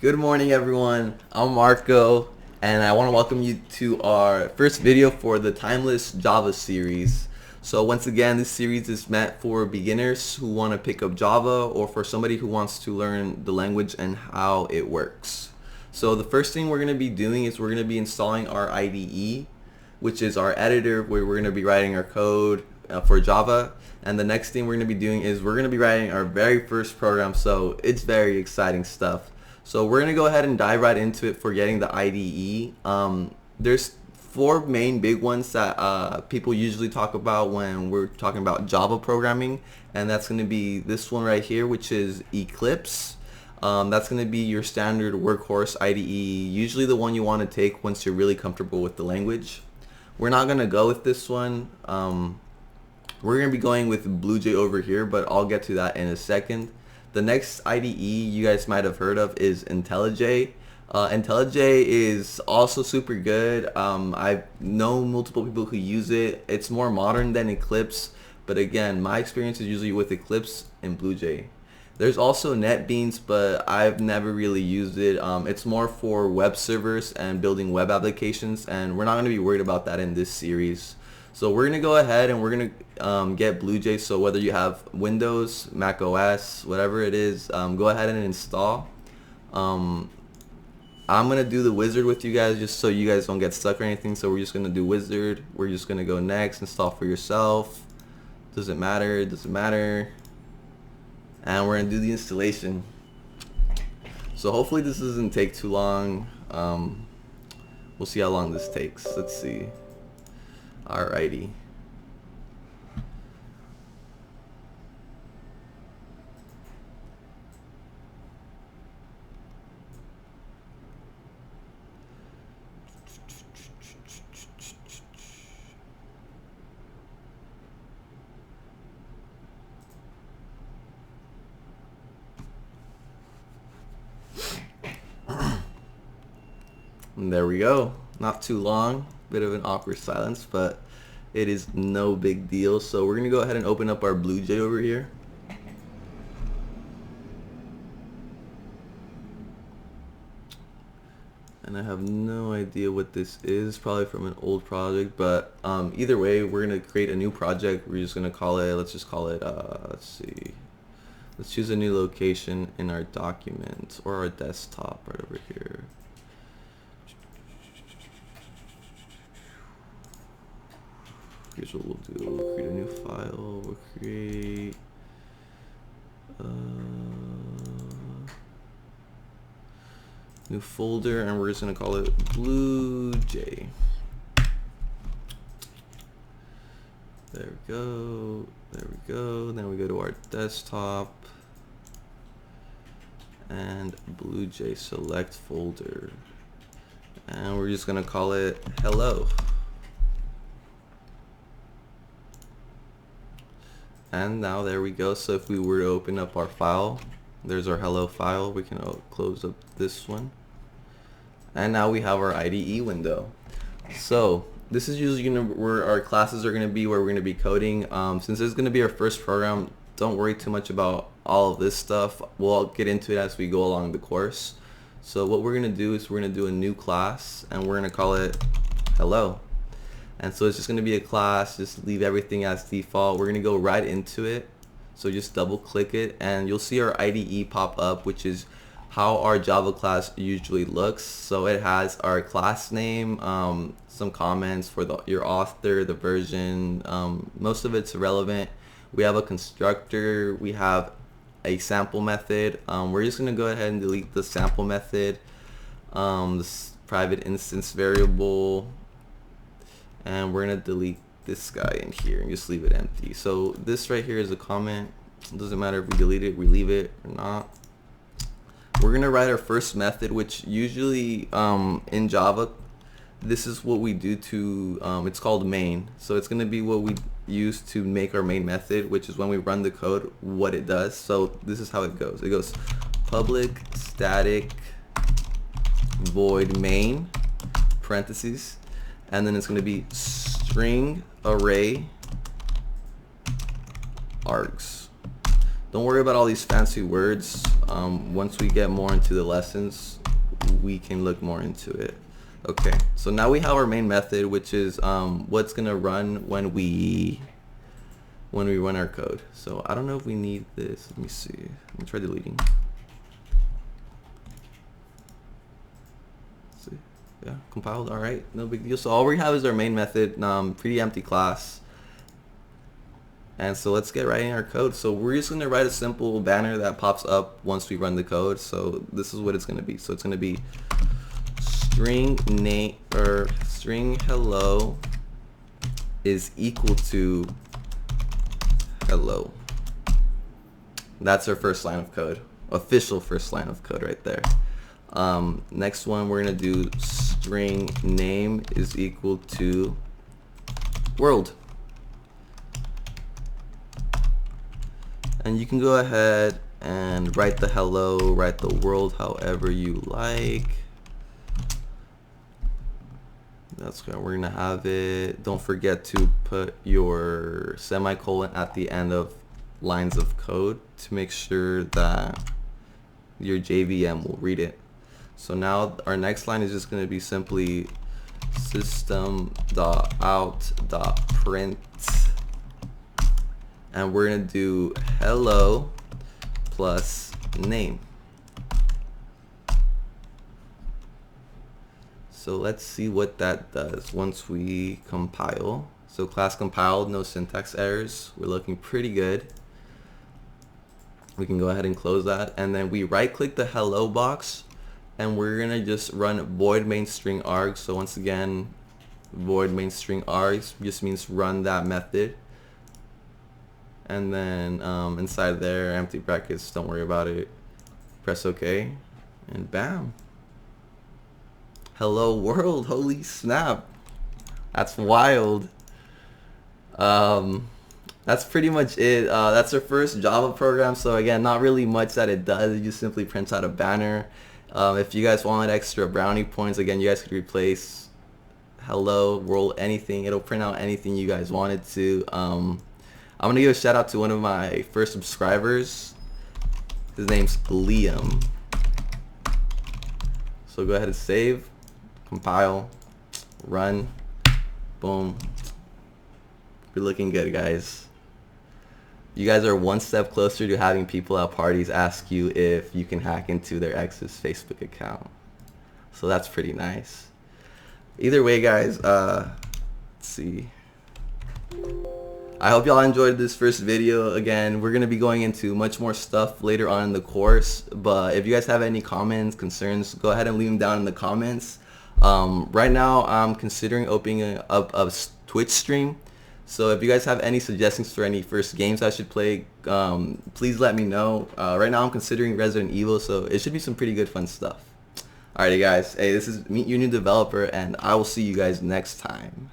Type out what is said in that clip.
Good morning, everyone. I'm Marco, and I want to welcome you to our first video for the Timeless Java series. So once again, this series is meant for beginners who want to pick up Java or for somebody who wants to learn the language and how it works. So the first thing we're going to be doing is we're going to be installing our IDE, which is our editor where we're going to be writing our code for Java. And the next thing we're going to be doing is we're going to be writing our very first program, so it's very exciting stuff. So we're going to go ahead and dive right into it for getting the IDE. There's four main big ones that people usually talk about when we're talking about Java programming, and that's going to be this one right here, which is Eclipse. That's going to be your standard workhorse IDE, usually the one you want to take once you're really comfortable with the language. We're not going to go with this one. We're going to be going with BlueJ over here, but I'll get to that in a second. The next IDE you guys might have heard of is IntelliJ. IntelliJ is also super good. I've known multiple people who use it. It's more modern than Eclipse, but again, my experience is usually with Eclipse and BlueJ. There's also NetBeans, but I've never really used it. It's more for web servers and building web applications, and we're not going to be worried about that in this series. So we're going to go ahead and we're going to get BlueJ. So whether you have Windows, Mac OS, whatever it is, go ahead and install. I'm going to do the wizard with you guys just so you guys don't get stuck or anything. So we're just going to do wizard. We're just going to go next, install for yourself. Doesn't matter, doesn't matter. And we're going to do the installation. So hopefully this doesn't take too long. We'll see how long this takes. Let's see. Alrighty. And there we go. Not too long. Bit of an awkward silence, but it is no big deal. So we're gonna go ahead and open up our BlueJ over here. And I have no idea what this is, probably from an old project, but either way, we're gonna create a new project. We're just gonna call it, let's just call it, let's see. Let's choose a new location in our document or our desktop right over here. Here's what we'll do. We'll create a new file. We'll create new folder, and we're just gonna call it BlueJ. There we go. There we go. Then we go to our desktop and BlueJ select folder, and we're just gonna call it hello. And now there we go. So if we were to open up our file, there's our hello file. We can close up this one. And now we have our IDE window. So this is usually where our classes are gonna be, where we're gonna be coding. Since this is gonna be our first program, don't worry too much about all of this stuff. We'll get into it as we go along the course. So what we're gonna do is we're gonna do a new class, and we're gonna call it hello. And so it's just going to be a class, just leave everything as default. We're going to go right into it. So just double click it and you'll see our IDE pop up, which is how our Java class usually looks. So it has our class name, some comments for your author, the version, most of it's irrelevant. We have a constructor, we have a sample method. We're just going to go ahead and delete the sample method, this private instance variable. And we're gonna delete this guy in here and just leave it empty. So this right here is a comment. It doesn't matter if we delete it, we leave it or not. We're gonna write our first method, which usually in Java, this is what we do to, it's called main. So it's gonna be what we use to make our main method, which is when we run the code, what it does. So this is how it goes. It goes public static void main parentheses, and then it's going to be string array args. Don't worry about all these fancy words. once we get more into the lessons, we can look more into it. Okay, so now we have our main method, which is what's gonna run when we run our code. So I don't know if we need this. Let me see. Let me try deleting. Let's see. Yeah, compiled. All right, no big deal. So all we have is our main method, pretty empty class. And so let's get writing our code. So we're just gonna write a simple banner that pops up once we run the code. So this is what it's gonna be. So it's gonna be string name or string hello is equal to hello. That's our first line of code, official first line of code right there. Next one, we're gonna do string name is equal to world. And you can go ahead and write the hello, write the world however you like. That's where we're gonna have it. Don't forget to put your semicolon at the end of lines of code to make sure that your JVM will read it. So now our next line is just gonna be simply system.out.print, and we're gonna do hello plus name. So let's see what that does once we compile. So class compiled, no syntax errors. We're looking pretty good. We can go ahead and close that. And then we right click the hello box and we're gonna just run void main string args. So once again, void main string args just means run that method. And then inside there, empty brackets, don't worry about it. Press OK and bam. Hello world, holy snap. That's wild. That's pretty much it. That's our first Java program. So again, not really much that it does. It just simply prints out a banner. If you guys wanted extra brownie points, again, you guys could replace hello world anything. It'll print out anything you guys wanted to. I'm gonna give a shout out to one of my first subscribers. His name's Liam. So go ahead and save. Compile, run, boom. We're looking good, guys. You guys are one step closer to having people at parties ask you if you can hack into their ex's Facebook account. So that's pretty nice. Either way, guys, let's see. I hope y'all enjoyed this first video. Again, we're going to be going into much more stuff later on in the course. But if you guys have any comments, concerns, go ahead and leave them down in the comments. Right now I'm considering opening up a Twitch stream, so if you guys have any suggestions for any first games I should play, please let me know. Right now I'm considering Resident Evil, so it should be some pretty good fun stuff. Alrighty guys, hey, this is Meet Your New Developer, and I will see you guys next time.